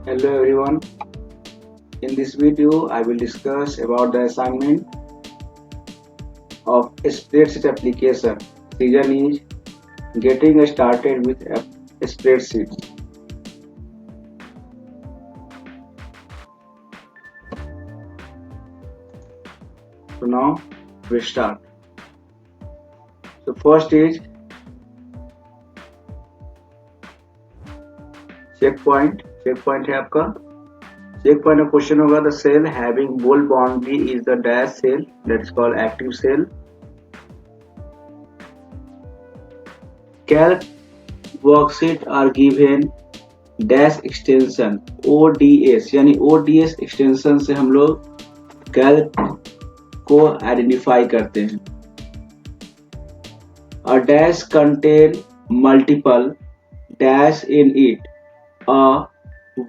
Hello everyone. In this video, I will discuss about the assignment of spreadsheet application. Season is getting started with spreadsheets. So now we start. So first is checkpoint. Checkpoint है आपका. Checkpoint का question होगा the cell having bold boundary is the dash cell, that is called active cell. Calc worksheet are given dash extension ODS, यानी ODS extension से हम लोग Calc को identify करते हैं. A dash contain multiple dash in it. A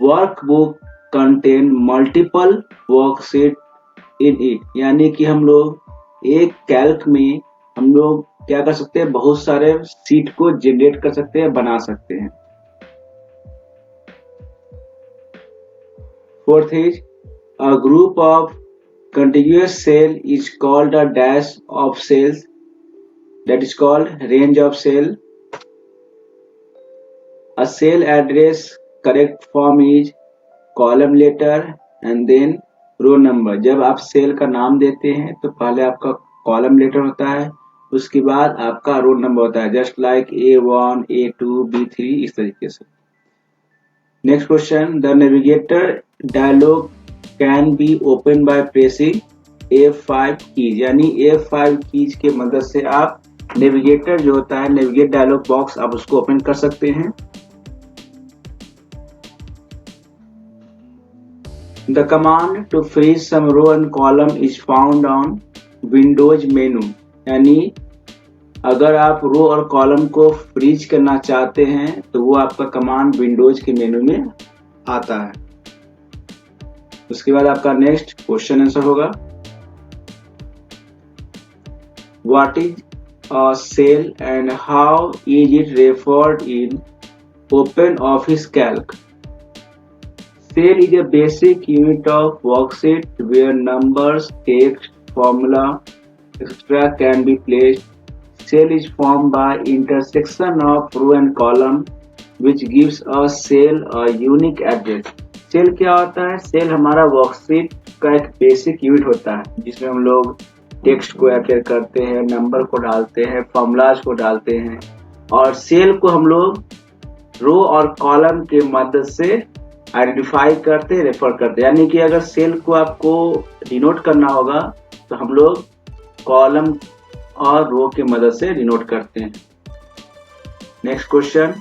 workbook contain multiple worksheet in it. यानी कि हम लोग एक कैल्क में हम लोग क्या कर सकते हैं, बहुत सारे सीट को जनरेट कर सकते हैं, बना सकते हैं. Fourth is a group of contiguous cell is called a dash of cells, that is called range of cell. A cell address correct form is column letter and then row number. जब आप cell का नाम देते हैं तो पहले आपका column letter होता है, उसके बाद आपका रो नंबर होता है, just like A1, A2, B3 इस तरीके से. Next question, the navigator dialog can be open by pressing F5 keys. यानी F5 कीज के मदद से आप नेविगेटर जो होता है, नेविगेट डायलॉग बॉक्स, आप उसको ओपन कर सकते हैं. The command to freeze some row and column is found on Windows menu. यानी अगर आप रो और कॉलम को फ्रीज करना चाहते हैं तो वो आपका कमांड विंडोज के मेनू में आता है. उसके बाद आपका नेक्स्ट क्वेश्चन आंसर होगा, what is a cell and how is it referred in Open Office Calc. Cell is a basic unit of worksheet where numbers, text, formula, etc. can be placed. Cell is formed by intersection of row and column, which gives a cell a unique address. Cell क्या होता है? Cell हमारा worksheet का एक basic unit होता है जिसमें हम लोग टेक्स्ट को एंटर करते हैं, नंबर को डालते हैं, फॉर्मूलाज को डालते हैं, और सेल को हम लोग रो और कॉलम के मदद से आइडेंटिफाई करते हैं, रेफर करते हैं. यानी कि अगर सेल को आपको डिनोट करना होगा तो हम लोग कॉलम और रो की मदद से डिनोट करते हैं. Next question,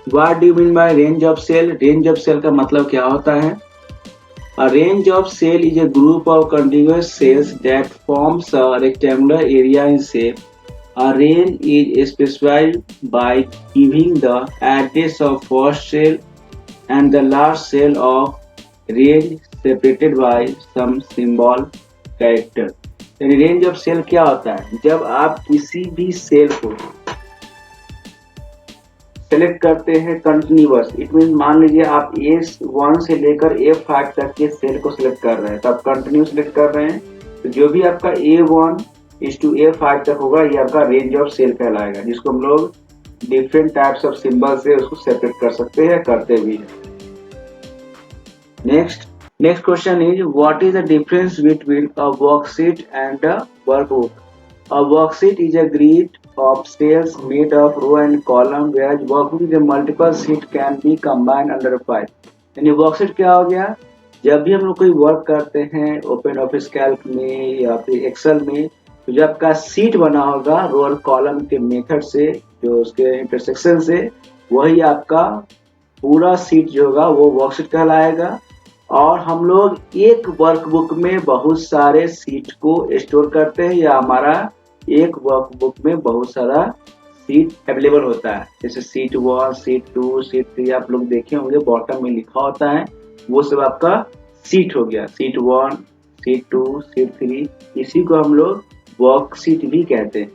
what do you mean by range of cell. Range of cell का मतलब क्या होता है? A range of cell is a group of contiguous cells that forms a rectangular area in shape. A range is specified by giving the address of first cell and the last cell of range separated by some symbol character. यानी range of cell क्या होता है? जब आप किसी भी cell को select करते हैं कंटिन्यूअस, इट मीन मान लीजिए आप A1 से लेकर A5 तक के सेल को सिलेक्ट कर रहे हैं, तो आप कंटिन्यू सिलेक्ट कर रहे हैं, तो जो भी आपका A1 to A5 तक होगा ये आपका रेंज ऑफ सेल कहलाएगा, जिसको हम लोग डिफरेंट टाइप्स ऑफ सिंबल से उसको सेपरेट कर सकते हैं, करते भी हैं. Next question is, what is the difference between a worksheet and a workbook. A worksheet is a grid of cells made of row and column, whereas workbook is a multiple sheet can be combined under a file. यानी worksheet क्या हो गया? जब भी हम लोग कोई work करते हैं ओपन ऑफिस कैल्क में या फिर एक्सेल में, तो जब आपका सीट बना होगा रो और कॉलम के मेथड से, जो उसके इंटरसेक्शन से, वही आपका पूरा सीट जो होगा वो वर्कशीट कहलाएगा. और हम लोग एक वर्कबुक में बहुत सारे सीट को स्टोर करते हैं, या हमारा एक वर्कबुक में बहुत सारा सीट अवेलेबल होता है, जैसे सीट 1, सीट 2, सीट 3 आप लोग देखे होंगे बॉटम में लिखा होता है, वो सब आपका सीट हो गया. सीट 1, सीट 2, सीट 3, इसी को हम लोग वर्कशीट भी कहते हैं.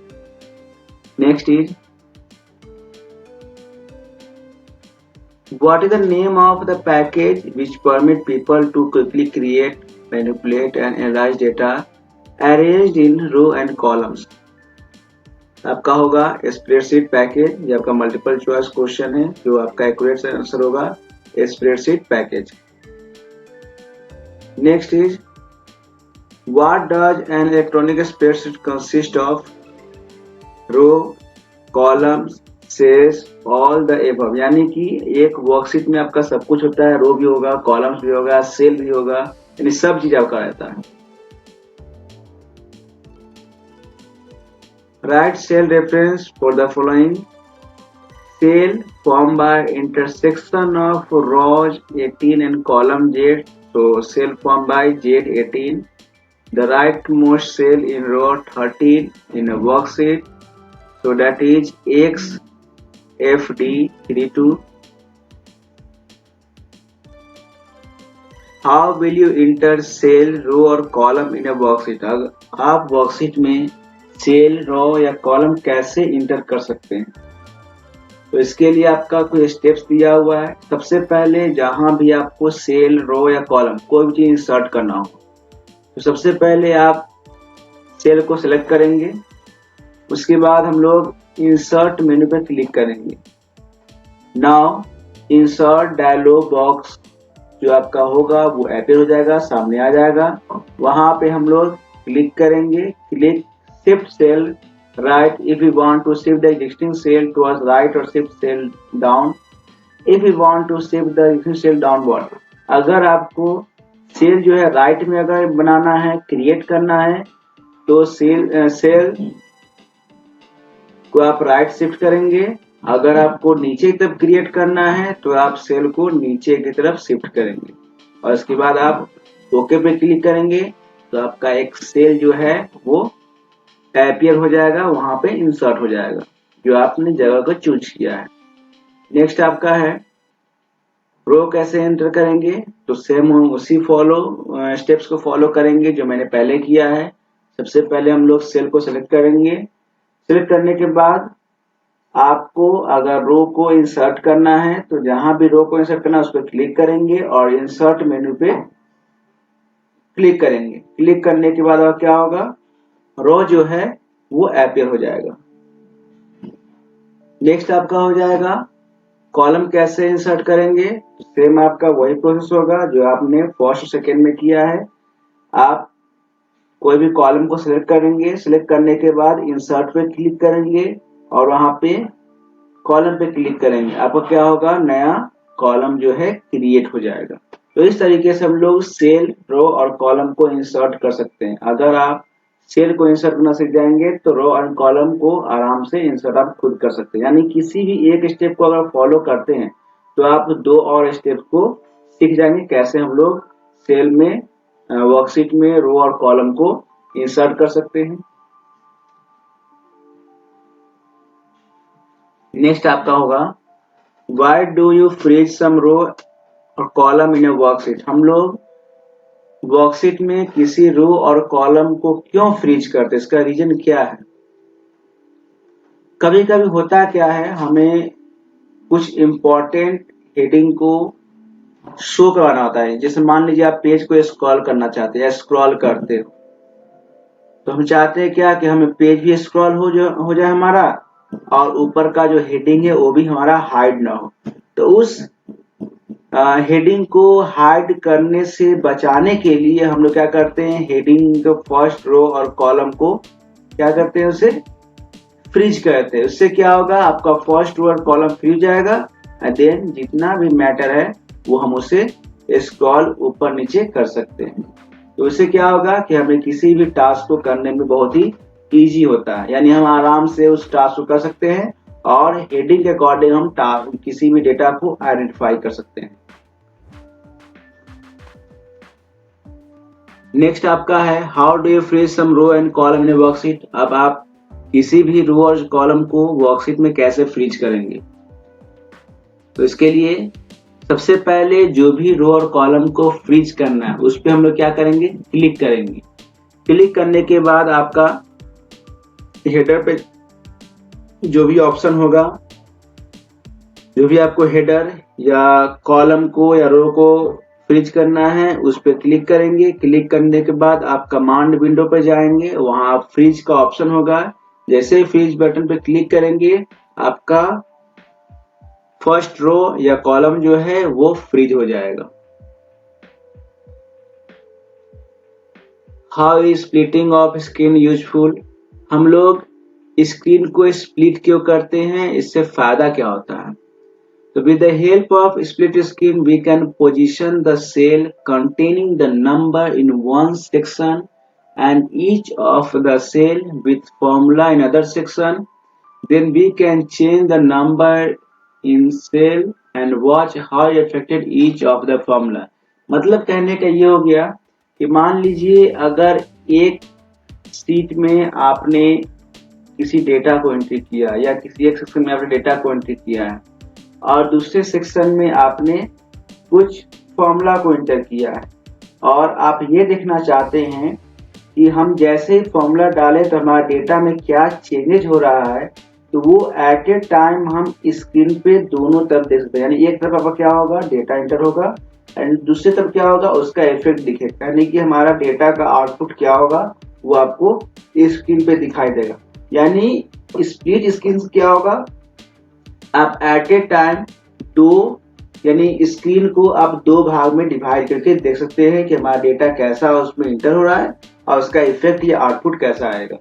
Next is What is the name of the package which permit people to quickly create, manipulate and analyze data arranged in row and columns? आपका होगा स्प्रेडशीट पैकेज। ये आपका मल्टीपल चॉइस क्वेश्चन है, जो आपका एक्यूरेट आंसर होगा spreadsheet package. Next is what does an electronic spreadsheet consist of? Row, columns, cells, all the above. यानी कि एक वर्कशीट में आपका सब कुछ होता है, रो भी होगा, कॉलम्स भी होगा, सेल भी होगा, यानी सब चीज आपका रहता है। Write cell reference for the following. Cell formed by intersection of rows 18 and column Z. So cell formed by Z18. The rightmost cell in row 13 in a worksheet. So that is XFD32. How will you enter cell, row और column in a worksheet? अगर आप worksheet में cell, रो या column कैसे inter कर सकते हैं, तो इसके लिए आपका कुछ स्टेप्स दिया हुआ है। सबसे पहले जहां भी आपको सेल, रो या कॉलम कोई भी चीज इंसर्ट करना हो, तो सबसे पहले आप सेल को सिलेक्ट करेंगे। उसके बाद हम लोग इंसर्ट मेनू पे क्लिक करेंगे। नाउ इंसर्ट डायलॉग बॉक्स जो आपका होगा वो अपीयर हो जाएगा, सामने आ जाएगा। वहां पे हम लोग क्लिक करेंगे, click shift cell right if we want to shift the existing cell towards right or shift cell down if we want to shift the existing cell downward। अगर आपको सेल जो है राइट में अगर बनाना है, क्रिएट करना है, तो सेल को आप राइट शिफ्ट करेंगे। अगर आपको नीचे की तरफ क्रिएट करना है तो आप सेल को नीचे की तरफ शिफ्ट करेंगे और इसके बाद आप ओके पे क्लिक करेंगे, तो आपका एक सेल जो है वो अपीयर हो जाएगा, वहां पे इंसर्ट हो जाएगा जो आपने जगह को चूज किया है। नेक्स्ट आपका है रो कैसे एंटर करेंगे, तो सेम हम उसी स्टेप्स को फॉलो करेंगे जो मैंने पहले किया है। सबसे पहले हम लोग सेल को सिलेक्ट करेंगे। सिलेक्ट करने के बाद आपको अगर रो को इंसर्ट करना है तो जहां भी रो को इंसर्ट करना है उस पर क्लिक करेंगे और इंसर्ट मेन्यू पे क्लिक करेंगे। क्लिक करने के बाद क्या होगा, रो जो है वो अपीयर हो जाएगा। नेक्स्ट आपका हो जाएगा कॉलम कैसे इंसर्ट करेंगे, सेम आपका वही प्रोसेस होगा जो आपने फर्स्ट सेकेंड में किया है। आप कोई भी कॉलम को सिलेक्ट करेंगे, सिलेक्ट करने के बाद इंसर्ट पे क्लिक करेंगे और वहां पे कॉलम पे क्लिक करेंगे। आपको क्या होगा, नया कॉलम जो है क्रिएट हो जाएगा। तो इस तरीके से हम लोग सेल, रो और कॉलम को इंसर्ट कर सकते हैं। अगर आप सेल को इंसर्ट करना सीख जाएंगे तो रो और कॉलम को आराम से इंसर्ट आप खुद कर सकते हैं। यानी किसी भी एक स्टेप को अगर फॉलो करते हैं तो आप दो और स्टेप को सीख जाएंगे, कैसे हम लोग सेल में, वर्कशीट में रो और कॉलम को इंसर्ट कर सकते हैं। नेक्स्ट आपका होगा why do you freeze some रो और कॉलम इन ए वर्कशीट। हम लोग वर्कशीट में किसी रो और कॉलम को क्यों फ्रीज करते, इसका रीजन क्या है। कभी कभी होता क्या है, हमें कुछ इंपॉर्टेंट हेडिंग को शो करवाना होता है। जैसे मान लीजिए आप पेज को स्क्रॉल करना चाहते हैं, स्क्रॉल करते हो, तो हम चाहते हैं क्या कि हमें पेज भी स्क्रॉल हो जाए हमारा और ऊपर का जो हेडिंग है वो भी हमारा हाइड ना हो। तो उस हेडिंग को हाइड करने से बचाने के लिए हम लोग क्या करते हैं, हेडिंग के फर्स्ट रो और कॉलम को क्या करते हैं, उसे फ्रीज करते हैं। उससे क्या होगा, आपका फर्स्ट रो और कॉलम फ्री हो जाएगा एंड देन जितना भी मैटर है वो हम उसे स्क्रॉल ऊपर नीचे कर सकते हैं। तो इससे क्या होगा कि हमें किसी भी टास्क को करने में बहुत ही इजी होता है। यानी हम आराम से उस टास्क को कर सकते हैं और हेडिंग के अकॉर्डिंग हम किसी भी डेटा को आइडेंटिफाई कर सकते हैं। नेक्स्ट आपका है how do you freeze some row and column in worksheet. अब आप किसी भी रो और कॉलम को वर्कशीट में कैसे फ्रीज करेंगे, तो इसके लिए सबसे पहले जो भी रो और कॉलम को फ्रीज करना है उस पर हम लोग क्या करेंगे, क्लिक करेंगे। क्लिक करने के बाद आपका हेडर पे जो भी ऑप्शन होगा जो भी आपको हेडर या कॉलम को या रो को फ्रीज करना है उस पर क्लिक करेंगे। क्लिक करने के बाद आप कमांड विंडो पर जाएंगे, वहां फ्रीज का ऑप्शन होगा। जैसे ही फ्रीज बटन पर क्लिक करेंगे आपका फर्स्ट रो या कॉलम जो है वो फ्रीज हो जाएगा। How is splitting of screen useful? हम लोग स्क्रीन को स्प्लिट क्यों करते हैं, इससे फायदा क्या होता है? So with the help of split screen, we can position the cell containing the number in one section and each of the cell with formula in other section. Then we can change the number in cell and watch how it affected each of the formula. मतलब कहने का ये हो गया कि मान लीजिए अगर एक शीट में आपने किसी डेटा को एंट्री किया या किसी एक सेक्शन में आपने डेटा को एंट्री किया है और दूसरे सेक्शन में आपने कुछ फॉर्मूला को एंटर किया है और आप ये देखना चाहते हैं कि हम जैसे ही फॉर्मूला डालें तो हमारे डेटा में क्या चेंजेज हो रहा है, तो वो एट ए टाइम हम स्क्रीन पे दोनों तरफ देख सकते हैं। यानी एक तरफ आपका क्या होगा, डेटा एंटर होगा एंड दूसरी तरफ क्या होगा, उसका इफेक्ट दिखेगा। यानी कि हमारा डेटा का आउटपुट क्या होगा वो आपको स्क्रीन पे दिखाई देगा। यानी स्प्लिट स्क्रीन क्या होगा, आप एट ए टाइम दो यानी स्क्रीन को आप दो भाग में डिवाइड करके देख सकते हैं कि हमारा डेटा कैसा उसमें इंटर हो रहा है और उसका इफेक्ट या आउटपुट कैसा आएगा।